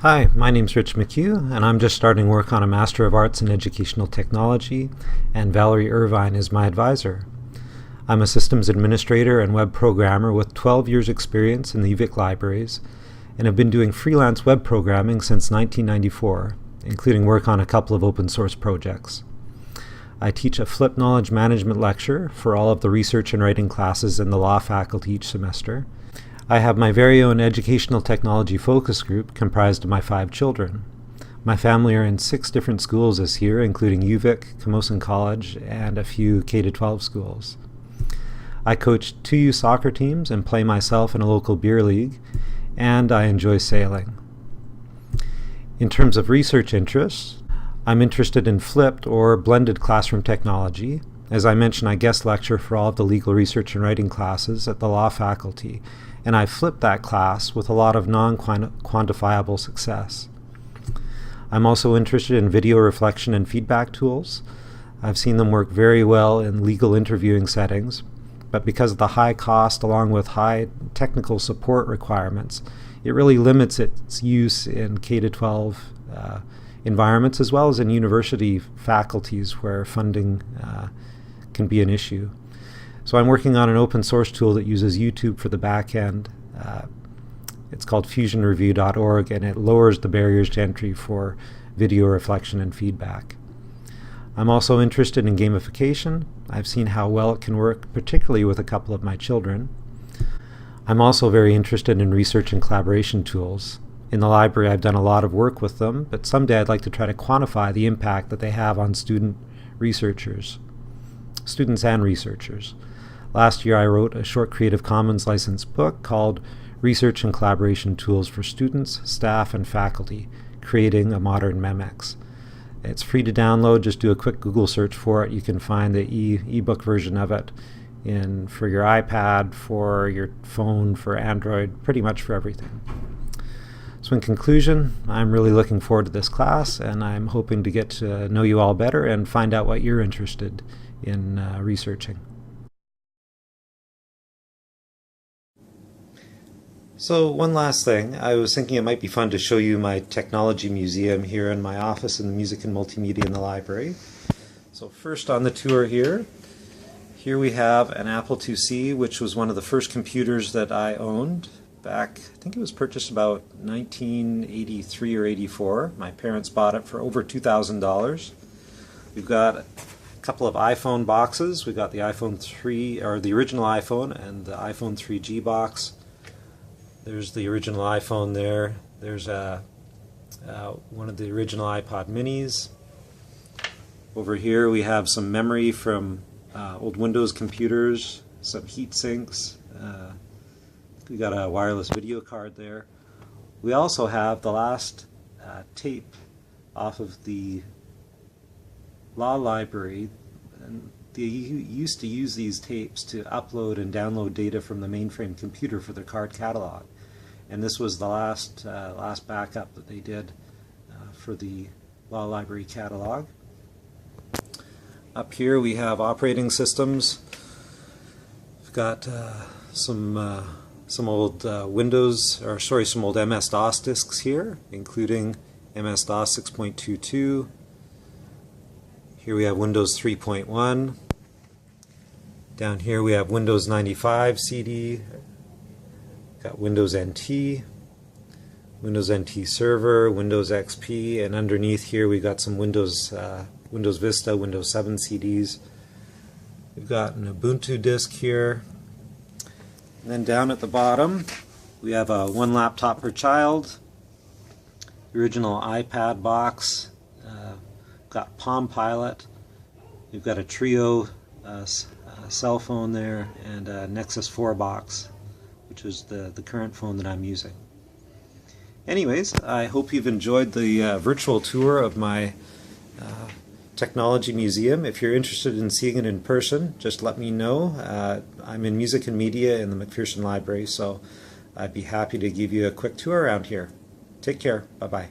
Hi, my name's Rich McCue, and I'm just starting work on a Master of Arts in Educational Technology, and Valerie Irvine is my advisor. I'm a systems administrator and web programmer with 12 years' experience in the UVic libraries, and have been doing freelance web programming since 1994, including work on a couple of open source projects. I teach a flipped knowledge management lecture for all of the research and writing classes in the law faculty each semester. I have my very own educational technology focus group comprised of my 5 children. My family are in 6 different schools this year, including UVic, Camosun College, and a few K-12 schools. I coach 2U soccer teams and play myself in a local beer league, and I enjoy sailing. In terms of research interests, I'm interested in flipped or blended classroom technology. As I mentioned, I guest lecture for all of the legal research and writing classes at the law faculty, and I flipped that class with a lot of non-quantifiable success. I'm also interested in video reflection and feedback tools. I've seen them work very well in legal interviewing settings, but because of the high cost along with high technical support requirements, it really limits its use in K-12 environments as well as in university faculties where funding can be an issue. So I'm working on an open source tool that uses YouTube for the back end. It's called fusionreview.org, and it lowers the barriers to entry for video reflection and feedback. I'm also interested in gamification. I've seen how well it can work, particularly with a couple of my children. I'm also very interested in research and collaboration tools. In the library, I've done a lot of work with them, but someday I'd like to try to quantify the impact that they have on students and researchers. Last year I wrote a short Creative Commons licensed book called Research and Collaboration Tools for Students, Staff, and Faculty, Creating a Modern MEMX. It's free to download. Just do a quick Google search for it. You can find the ebook version of it for your iPad, for your phone, for Android, pretty much for everything. So in conclusion, I'm really looking forward to this class, and I'm hoping to get to know you all better and find out what you're interested in researching. So one last thing, I was thinking it might be fun to show you my technology museum here in my office in the Music and Multimedia in the library. So first on the tour here we have an Apple IIc, which was one of the first computers that I owned back, I think it was purchased about 1983 or 84. My parents bought it for over $2,000. We've got a couple of iPhone boxes. We've got the iPhone 3, or the original iPhone, and the iPhone 3G box. There's the original iPhone there. There's one of the original iPod minis. Over here we have some memory from old Windows computers, some heat sinks. We got a wireless video card there. We also have the last tape off of the law library. And they used to use these tapes to upload and download data from the mainframe computer for their card catalog. And this was the last backup that they did for the law library catalog. Up here we have operating systems. We've got some old some old MS-DOS disks here, including MS-DOS 6.22. Here we have Windows 3.1. Down here we have Windows 95 CD. Got Windows NT, Windows NT Server, Windows XP, and underneath here we got some Windows Vista, Windows 7 CDs. We've got an Ubuntu disk here. And then down at the bottom we have a 1 laptop per child, the original iPad box. Got Palm Pilot. We've got a Trio cell phone there, and a Nexus 4 box, which is the current phone that I'm using. Anyways, I hope you've enjoyed the virtual tour of my technology museum. If you're interested in seeing it in person, just let me know. I'm in Music and Media in the McPherson Library, so I'd be happy to give you a quick tour around here. Take care. Bye-bye.